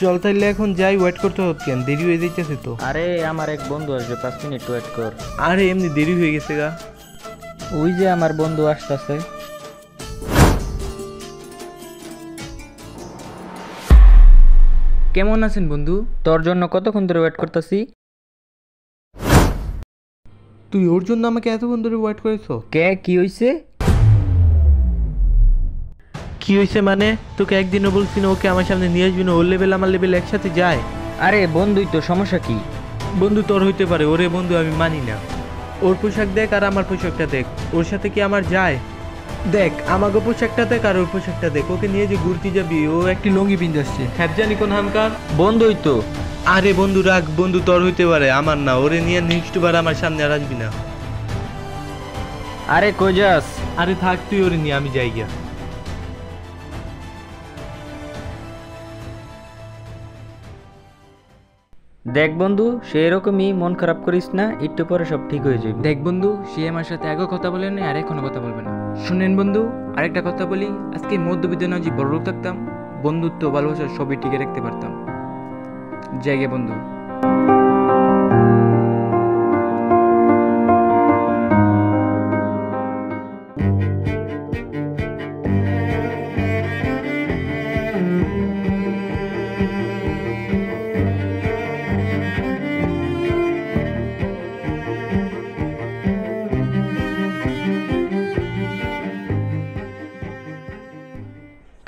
চল তাইলে এখন যাই, ওয়েট করতে হত কেন, দেরি হয়ে যাইতেছে তো। আরে আমার এক বন্ধু আসবে, 5 মিনিট ওয়েট কর। আরে এমনি দেরি হয়ে গেছে গা। ওই যে আমার বন্ধু আসতেছে। কেমন আছেন বন্ধু? তোর জন্য কতক্ষণ ধরে ওয়েট করতেছি। তুই ওর জন্য আমাকে এতক্ষণ ধরে ওয়েট করেছো? কে কি হইছে? কি হয়েছে মানে? তোকে একদিনও বলছি না ওকে আমার সামনে নিয়ে আসবি না, ওর লেভেল আমার লেভেল একসাথে যায়। আরে বন্ধুই তো, সমস্যা কি? বন্ধু তোর হইতে পারে, ওরে বন্ধু আমি মানি না। ওর পোশাক দেখ আর আমার পোশাকটা দেখ, ওর সাথে কি আমার যায়? দেখ আমাকে পোশাকটা দেখ আর ওর পোশাকটা দেখ, ওকে নিয়ে যে ঘুরতে যাবি ও একটি লঙ্গি পিন্ধে আসছে, হ্যাঁ জানি কোন হামকার। বন্ধুই তো। আরে বন্ধু রাখ, বন্ধু তোর হইতে পারে আমার না, ওরে নিয়ে নেক্সট বার আমার সামনে আর আসবি না। আরে কই যাস? আরে থাক তুই ওরে নিয়ে, আমি যাই গিয়া। দেখ বন্ধু, সে এরকমই, মন খারাপ করিস না, একটু পরে সব ঠিক হয়ে যাবে। দেখ বন্ধু, সে আমার সাথে আগে কথা বলে না আর এখনো কথা বলবে না। শুনেন বন্ধু, আরেকটা কথা বলি, আজকে মধ্যবিত্ত না যে বড় লোক থাকতাম, বন্ধুত্ব ভালোবাসা সবই টিকে রাখতে পারতাম। জায়গা বন্ধু।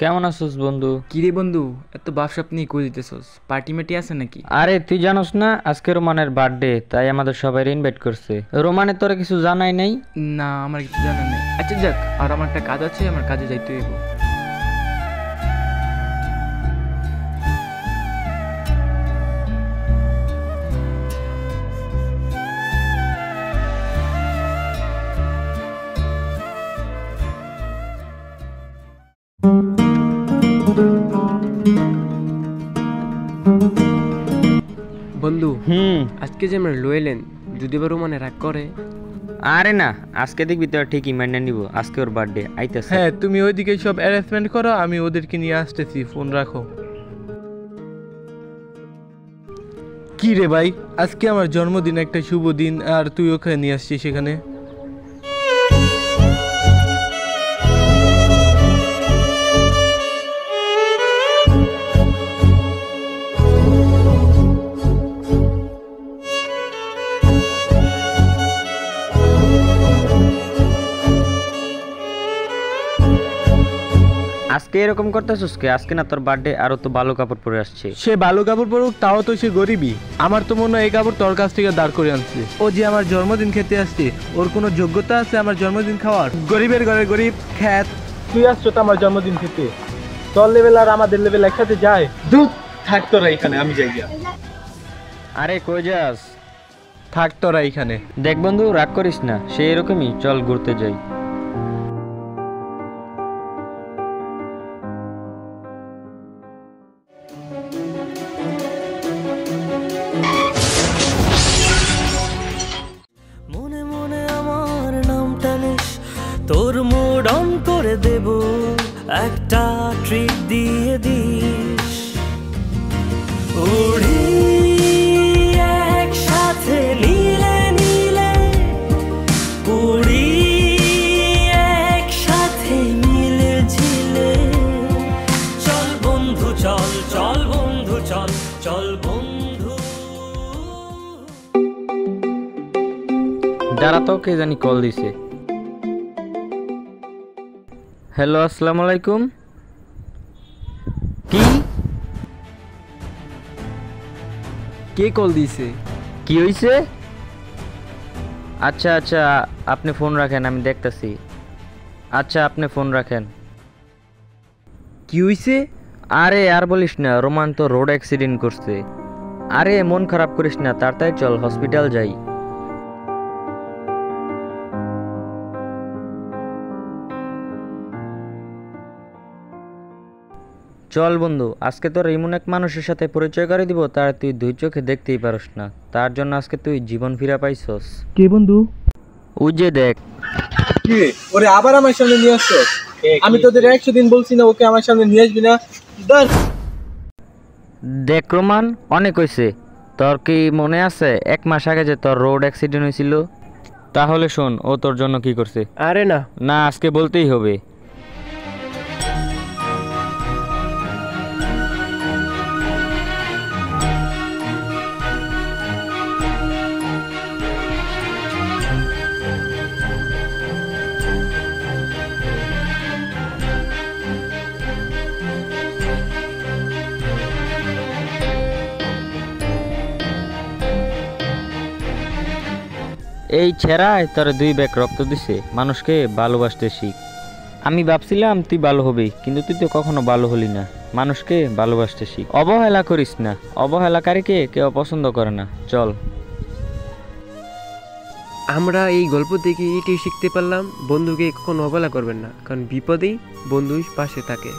কেমন আছিস বন্ধু? কিরে বন্ধু, এত বাপসাপ নিয়ে কই দিতেছস? পার্টি মাটি আছে নাকি? আরে তুই জানোস না আজকে রোমানের বার্থডে, তাই আমাদের সবাই ইনভাইট করছে। রোমানের তোরা কিছু জানাই নাই? না, আমার কিছু জানা নেই। আচ্ছা যাক, আর আমার একটা কাজ আছে, আমার কাজে যাইতে হইব। বন্ধু আজকে যে আমরা লইলেন, যদি এবার মানে রাগ করে। আরে না, আজকে দেখবি তোরা ঠিকই মেনে নিব, আজকে ওর বার্থডে আইতেছে। হ্যাঁ তুমি ওইদিকে সব অ্যারেঞ্জমেন্ট করো, আমি ওদেরকে নিয়ে আসতেছি, ফোন রাখো। কি রে ভাই, আজকে আমার জন্মদিন, একটা শুভ দিন, আর তুই ওখানে নিয়ে আসছিস সেখানে? আজকে এরকম করতেছিস কে? আজকে না তোর বার্থডে, আরো তো ভালো কাপড় পরে আসছে। সে ভালো কাপড় পরুক, তাও তো সে গরিবই। আমার তো মনে হয় এই কাপড় তোর কাছ থেকে দাঁড় করে আনছে। ও যে আমার জন্মদিন খেতে আসছে, ওর কোনো যোগ্যতা আছে আমার জন্মদিন খাওয়ার? গরিবের ঘরে গরিব খ্যাত। তুই আসছো তো আমার জন্মদিন খেতে, তোর লেভেল আর আমাদের লেভেল একসাথে যায়? দুধ থাক তোরা এখানে, আমি যাই গিয়া। আরে কই যাস? থাক তোরা এখানে। দেখ বন্ধু, রাগ করিস না, সে এরকমই, চল ঘুরতে যাই। মনে মনে আমার নামটা নিস, তোর মুড অন করে দেব, একটা ট্রিট দিয়ে দিস। উড়ি একসাথে নীলে নীলে, উড়ি একসাথে মিলে ঝিলে। চল বন্ধু চল, চল বন্ধু চল, চল বন্ধু। যারা তো কে জানি কল দিছে। হ্যালো, আসসালামু আলাইকুম। কি কে কল দিছে? কি হইছে? আচ্ছা আচ্ছা, আপনি ফোন রাখেন, আমি দেখতাছি। আচ্ছা আপনি ফোন রাখেন। কি হইছে? আরে আর বলিস না, রোমান তো রোড অ্যাক্সিডেন্ট করছে। আরে মন খারাপ করিস না, তাড়াতাড়ি চল হসপিটাল যাই। চল বন্ধু, আজকে তোর এমন এক মানুষের সাথে পরিচয় করে দিব, তার তুই দুই চোখে দেখতেই পারস না। তার জন্য আজকে তুই জীবন ফিরা পাইছস। কে বন্ধু? ওই যে দেখ। কি ওরে আবার আমার সামনে নিয়ে আসছো? আমি তোদের 100 দিন বলছি না ওকে আমার সামনে নিয়ে আসবি না? দেখ রোমান, অনেক হয়েছে। তোর কি মনে আছে 1 মাস আগে যে তোর রোড অ্যাক্সিডেন্ট হয়েছিল? তাহলে শোন ও তোর জন্য কি করছে। আরে না, না, আজকে বলতেই হবে। এই ছেঁড়ায় তোর 2 ব্যাগ রক্ত দিছে। মানুষকে ভালোবাসতে শিখ। আমি ভাবছিলাম তুই ভালো হবি, কিন্তু তুই তো কখনো ভালো হলি না। মানুষকে ভালোবাসতে শিখ, অবহেলা করিস না। অবহেলাকারীকে কেউ পছন্দ করে না। চল। আমরা এই গল্প থেকে এটাই শিখতে পারলাম, বন্ধুকে কখনো অবহেলা করবেন না, কারণ বিপদেই বন্ধু পাশে থাকে।